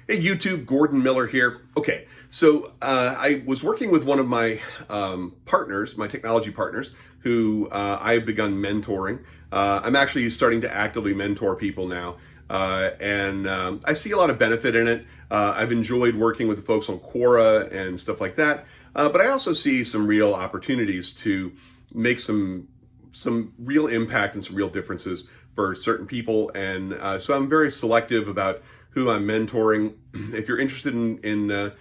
Hey YouTube, Gordon Miller here. Okay, so I was working with one of my partners, my technology partners, who I've begun mentoring. I'm actually starting to actively mentor people now, and I see a lot of benefit in it. I've enjoyed working with the folks on Quora and stuff like that, but I also see some real opportunities to make some real impact and some real differences for certain people, and so I'm very selective about who I'm mentoring. If you're interested in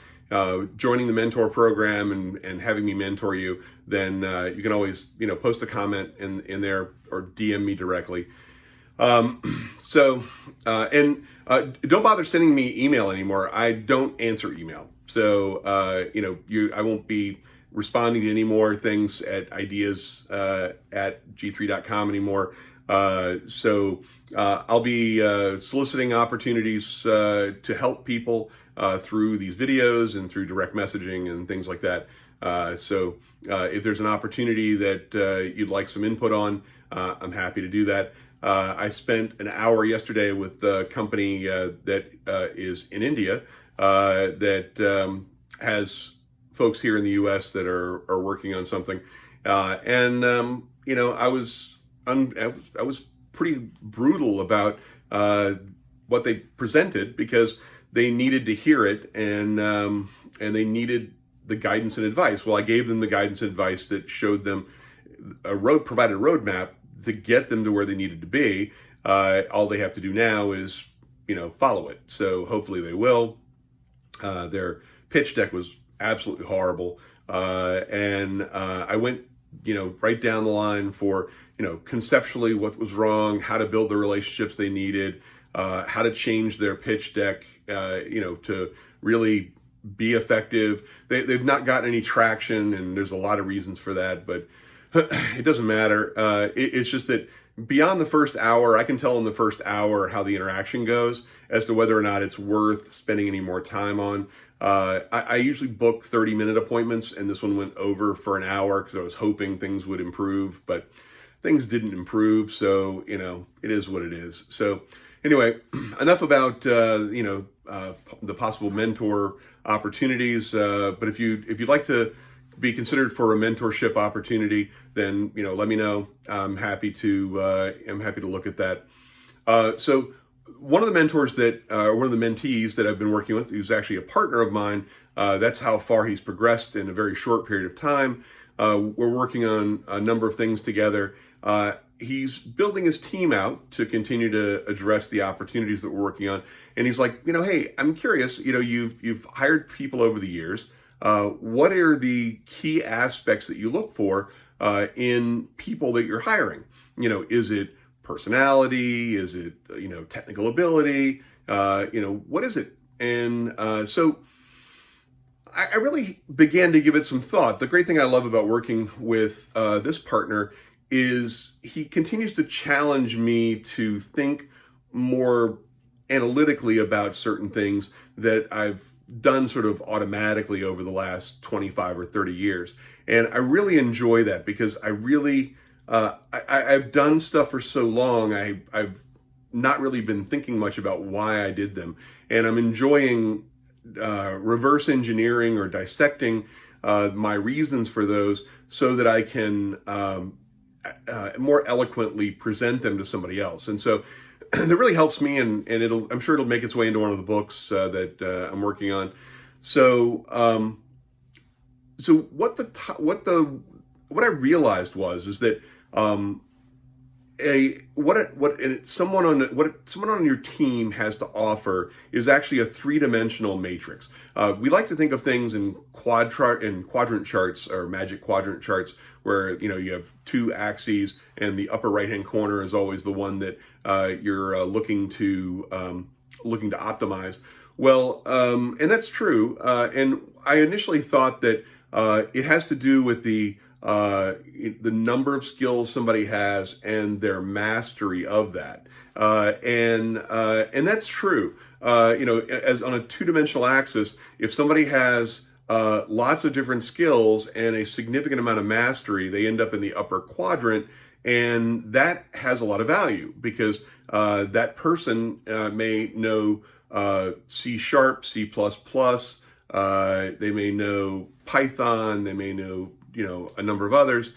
joining the mentor program and having me mentor you, then you can always post a comment in there or DM me directly. Don't bother sending me email anymore. I don't answer email, so I won't be responding to any more things at ideas at g3.com anymore. I'll be soliciting opportunities to help people through these videos and through direct messaging and things like that. If there's an opportunity that you'd like some input on, I'm happy to do that. I spent an hour yesterday with a company that is in India that has folks here in the U.S. that are working on something, I was pretty brutal about what they presented because they needed to hear it, and they needed the guidance and advice. Well, I gave them the guidance and advice that showed them provided a roadmap to get them to where they needed to be. All they have to do now is follow it. So hopefully they will. Their pitch deck was absolutely horrible, and I went right down the line for conceptually what was wrong, how to build the relationships they needed, how to change their pitch deck to really be effective. They've not gotten any traction, and there's a lot of reasons for that, but it doesn't matter. It's just that beyond the first hour, I can tell in the first hour how the interaction goes as to whether or not it's worth spending any more time on. I usually book 30-minute appointments, and this one went over for an hour because I was hoping things would improve, but things didn't improve. So, it is what it is. So anyway, enough about, the possible mentor opportunities. But if you'd like to be considered for a mentorship opportunity, then, let me know. I'm happy to look at that. So one of the mentors one of the mentees that I've been working with, who's actually a partner of mine, that's how far he's progressed in a very short period of time. We're working on a number of things together. He's building his team out to continue to address the opportunities that we're working on. And he's like, hey, I'm curious, you've hired people over the years. What are the key aspects that you look for in people that you're hiring? Is it personality? Is it, technical ability? What is it? And so I really began to give it some thought. The great thing I love about working with this partner is he continues to challenge me to think more analytically about certain things that I've done sort of automatically over the last 25 or 30 years. And I really enjoy that because I really, I've done stuff for so long, I've not really been thinking much about why I did them. And I'm enjoying reverse engineering or dissecting my reasons for those so that I can more eloquently present them to somebody else. And so that really helps me, and I'm sure it'll make its way into one of the books that I'm working on. So what I realized is that someone on your team has to offer is actually a three-dimensional matrix. We like to think of things in quadrant charts or magic quadrant charts, where you have two axes, and the upper right-hand corner is always the one that you're looking to optimize. Well, and that's true. And I initially thought that it has to do with the number of skills somebody has and their mastery of that. And that's true. As on a two-dimensional axis, if somebody has lots of different skills and a significant amount of mastery, they end up in the upper quadrant, and that has a lot of value because that person may know C sharp, C++, they may know Python, they may know, a number of others.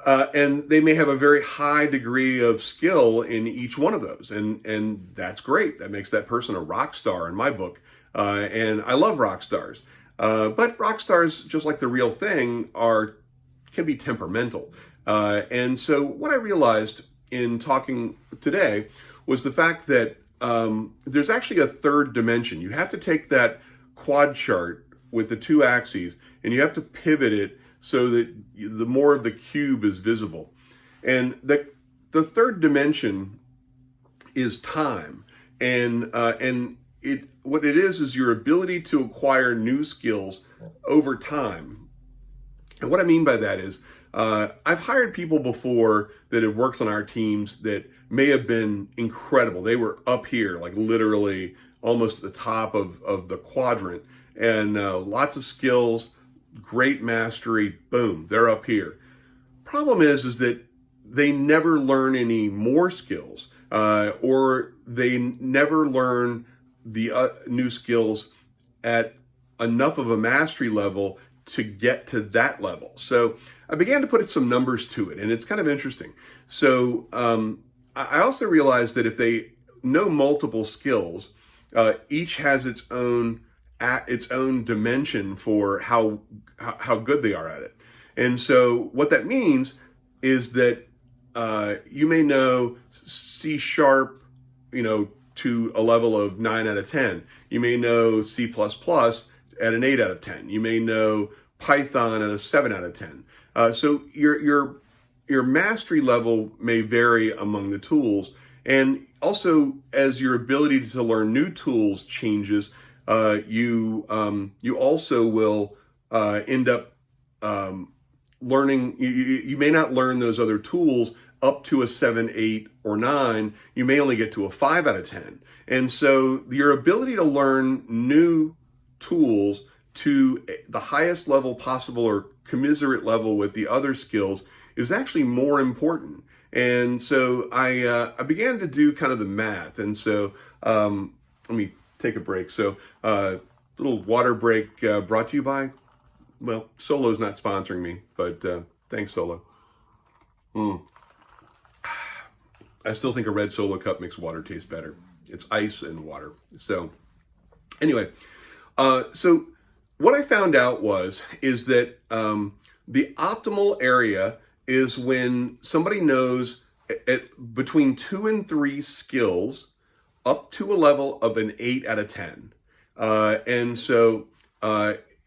And they may have a very high degree of skill in each one of those. And that's great. That makes that person a rock star in my book. And I love rock stars. But rock stars, just like the real thing, can be temperamental. And so what I realized in talking today was the fact that there's actually a third dimension. You have to take that quad chart with the two axes and you have to pivot it so that the more of the cube is visible. And the third dimension is time. And what it is your ability to acquire new skills over time. And what I mean by that is, I've hired people before that have worked on our teams that may have been incredible. They were up here, like literally almost at the top of the quadrant, and lots of skills, great mastery, boom, they're up here. Problem is that they never learn any more skills, or they never learn the new skills at enough of a mastery level to get to that level. So I began to put some numbers to it, and it's kind of interesting. So I also realized that if they know multiple skills, each has its own dimension for how good they are at it. And so what that means is that you may know C sharp, to a level of 9 out of 10. You may know C++ at an 8 out of 10. You may know Python at a 7 out of 10. So your mastery level may vary among the tools. And also, as your ability to learn new tools changes, you also will end up learning. You may not learn those other tools up to a 7, 8, or 9. You may only get to a 5 out of 10. And so your ability to learn new tools to the highest level possible or commiserate level with the other skills is actually more important. And so I began to do kind of the math. And so let me take a break. So little water break brought to you by, well, Solo's not sponsoring me, but thanks, Solo. I still think a red Solo cup makes water taste better. It's ice and water. So anyway, so what I found out is that the optimal area is when somebody knows between 2 and 3 skills up to a level of an 8 out of 10. And so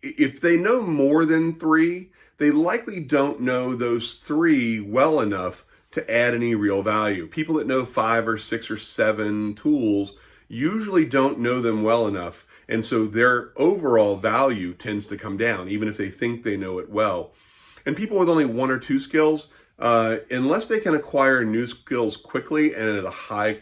if they know more than 3, they likely don't know those 3 well enough to add any real value. People that know 5 or 6 or 7 tools usually don't know them well enough. And so their overall value tends to come down, even if they think they know it well. And people with only 1 or 2 skills, unless they can acquire new skills quickly and at a high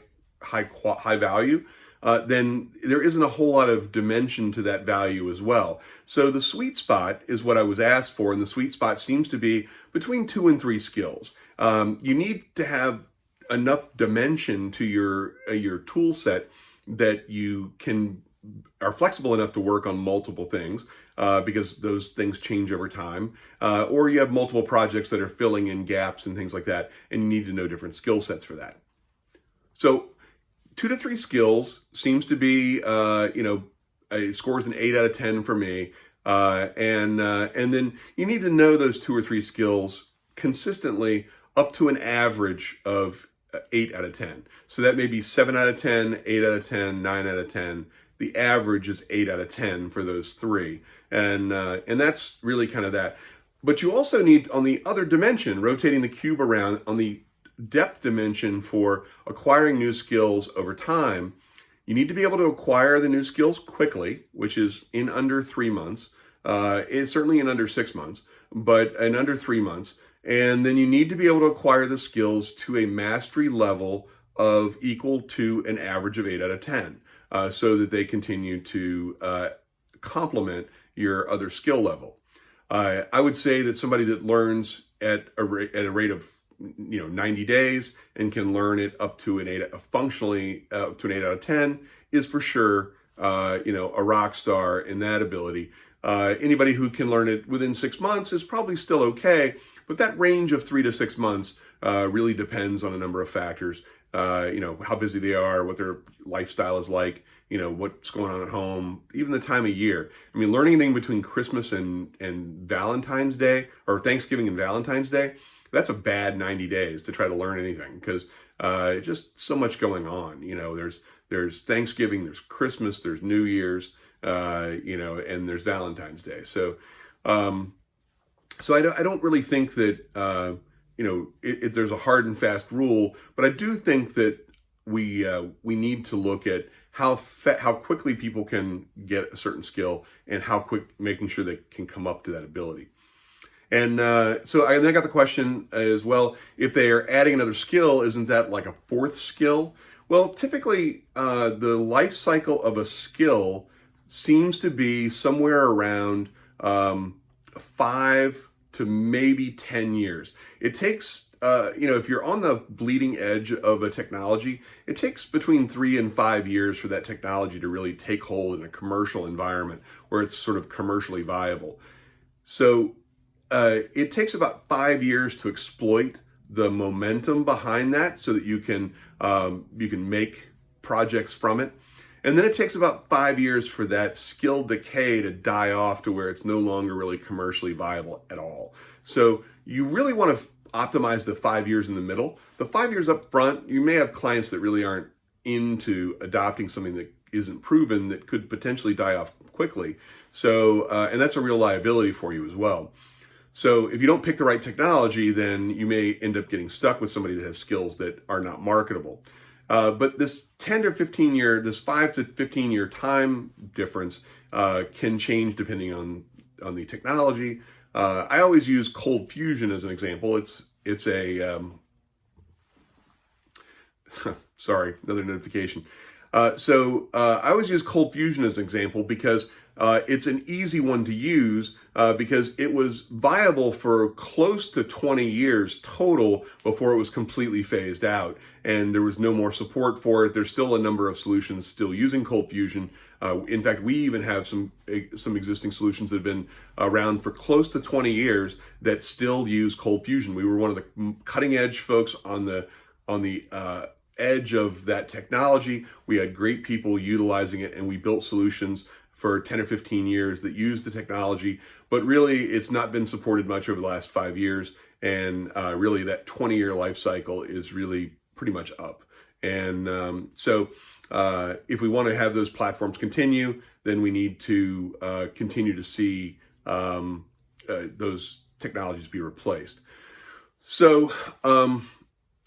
value, then there isn't a whole lot of dimension to that value as well. So the sweet spot is what I was asked for, and the sweet spot seems to be between 2 and 3 skills. You need to have enough dimension to your tool set that you are flexible enough to work on multiple things, because those things change over time, or you have multiple projects that are filling in gaps and things like that, and you need to know different skill sets for that. So 2 to 3 skills seems to be, it scores an 8 out of 10 for me, and then you need to know those 2 or 3 skills consistently up to an average of 8 out of 10. So that may be 7 out of 10, 8 out of 10, 9 out of 10. The average is 8 out of 10 for those 3. And that's really kind of that. But you also need, on the other dimension, rotating the cube around, on the depth dimension for acquiring new skills over time, you need to be able to acquire the new skills quickly, which is in under 3 months. It's certainly in under 6 months, but in under 3 months. And then you need to be able to acquire the skills to a mastery level of equal to an average of 8 out of 10, so that they continue to complement your other skill level. I would say that somebody that learns at a rate of 90 days and can learn it up to an 8, functionally up to an 8 out of 10 is for sure, a rock star in that ability. Anybody who can learn it within 6 months is probably still okay, but that range of 3 to 6 months really depends on a number of factors. How busy they are, what their lifestyle is like, what's going on at home, even the time of year. I mean, learning anything between Christmas and Valentine's Day, or Thanksgiving and Valentine's Day, that's a bad 90 days to try to learn anything, because just so much going on. There's Thanksgiving, there's Christmas, there's New Year's, and there's Valentine's Day. So I don't really think that there's a hard and fast rule, but I do think that we need to look at how quickly people can get a certain skill, and making sure they can come up to that ability. And so I got the question as well, if they are adding another skill, isn't that like a fourth skill? Well, typically the life cycle of a skill seems to be somewhere around 5 to maybe 10 years. It takes, if you're on the bleeding edge of a technology, it takes between 3 and 5 years for that technology to really take hold in a commercial environment where it's sort of commercially viable. So it takes about 5 years to exploit the momentum behind that, so that you can make projects from it. And then it takes about 5 years for that skill decay to die off to where it's no longer really commercially viable at all. So you really want to optimize the 5 years in the middle. The 5 years up front, you may have clients that really aren't into adopting something that isn't proven, that could potentially die off quickly. So, and that's a real liability for you as well. So if you don't pick the right technology, then you may end up getting stuck with somebody that has skills that are not marketable. But this 5 to 15 year time difference can change depending on the technology. I always use cold fusion as an example. It's a sorry, another notification. I always use cold fusion as an example because it's an easy one to use because it was viable for close to 20 years total before it was completely phased out, and there was no more support for it. There's still a number of solutions still using cold fusion. In fact, we even have some existing solutions that have been around for close to 20 years that still use cold fusion. We were one of the cutting edge folks on the edge of that technology. We had great people utilizing it, and we built solutions for 10 or 15 years that use the technology, but really it's not been supported much over the last 5 years. And really that 20-year life cycle is really pretty much up. And if we want to have those platforms continue, then we need to continue to see those technologies be replaced. So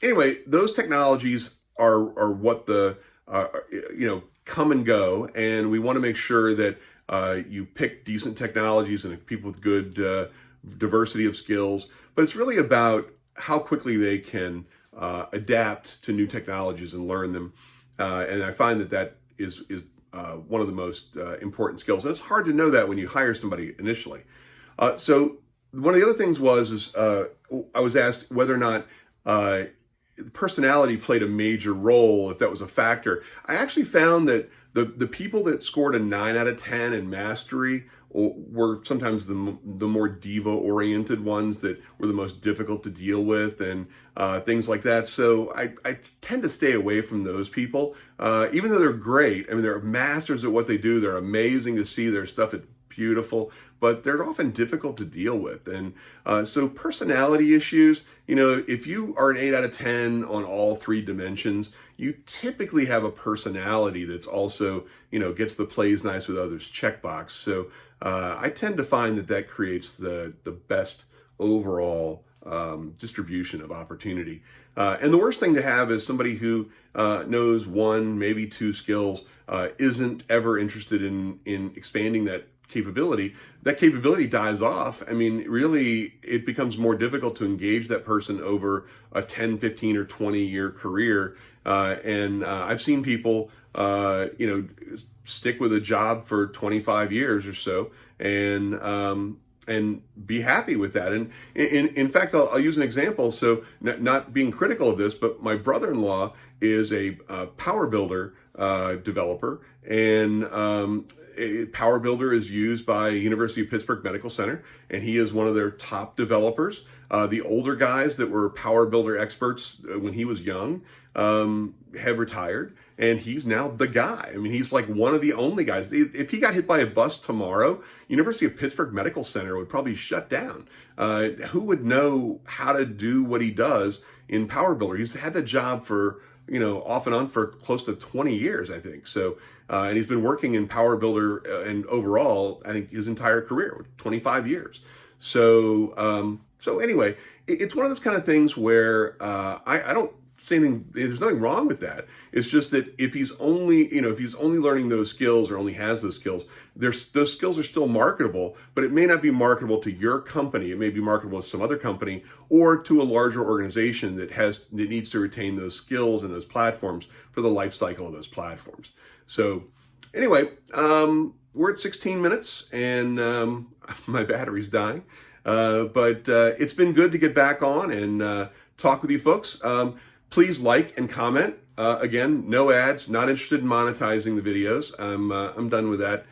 anyway, those technologies are what come and go, and we want to make sure that you pick decent technologies and people with good diversity of skills. But it's really about how quickly they can adapt to new technologies and learn them. And I find that is one of the most important skills. And it's hard to know that when you hire somebody initially. So one of the other things was I was asked whether or not personality played a major role, if that was a factor. I actually found that the people that scored a 9 out of 10 in mastery were sometimes the more diva-oriented ones that were the most difficult to deal with, and things like that. So I tend to stay away from those people, even though they're great. I mean, they're masters at what they do. They're amazing to see their stuff. It's beautiful, but they're often difficult to deal with. And so personality issues, if you are an 8 out of 10 on all 3 dimensions, you typically have a personality that's also, gets the plays nice with others checkbox. So I tend to find that creates the best overall distribution of opportunity. And the worst thing to have is somebody who knows 1, maybe 2 skills, isn't ever interested in expanding that capability. That capability dies off. I mean, really, it becomes more difficult to engage that person over a 10, 15, or 20-year career. And I've seen people, stick with a job for 25 years or so, and and be happy with that. And in fact, I'll use an example. So not being critical of this, but my brother-in-law is a Power Builder developer, and Power Builder is used by University of Pittsburgh Medical Center, and he is one of their top developers. The older guys that were Power Builder experts when he was young have retired, and he's now the guy. I mean, he's like one of the only guys. If he got hit by a bus tomorrow, University of Pittsburgh Medical Center would probably shut down. Who would know how to do what he does in Power Builder? He's had that job for, off and on for close to 20 years, I think. So, and he's been working in Power Builder and overall, I think his entire career, 25 years. So, so anyway, it's one of those kind of things where I don't say anything. There's nothing wrong with that. It's just that if he's only, if he's only learning those skills or only has those skills, those skills are still marketable, but it may not be marketable to your company. It may be marketable to some other company or to a larger organization that needs to retain those skills and those platforms for the life cycle of those platforms. So anyway, we're at 16 minutes and my battery's dying. But it's been good to get back on and talk with you folks. Please like and comment. Again, no ads, not interested in monetizing the videos. I'm done with that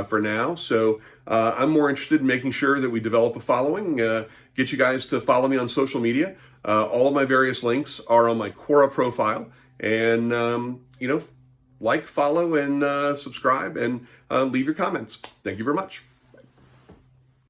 for now. So I'm more interested in making sure that we develop a following, get you guys to follow me on social media. All of my various links are on my Quora profile. And, like, follow, and subscribe, and leave your comments. Thank you very much.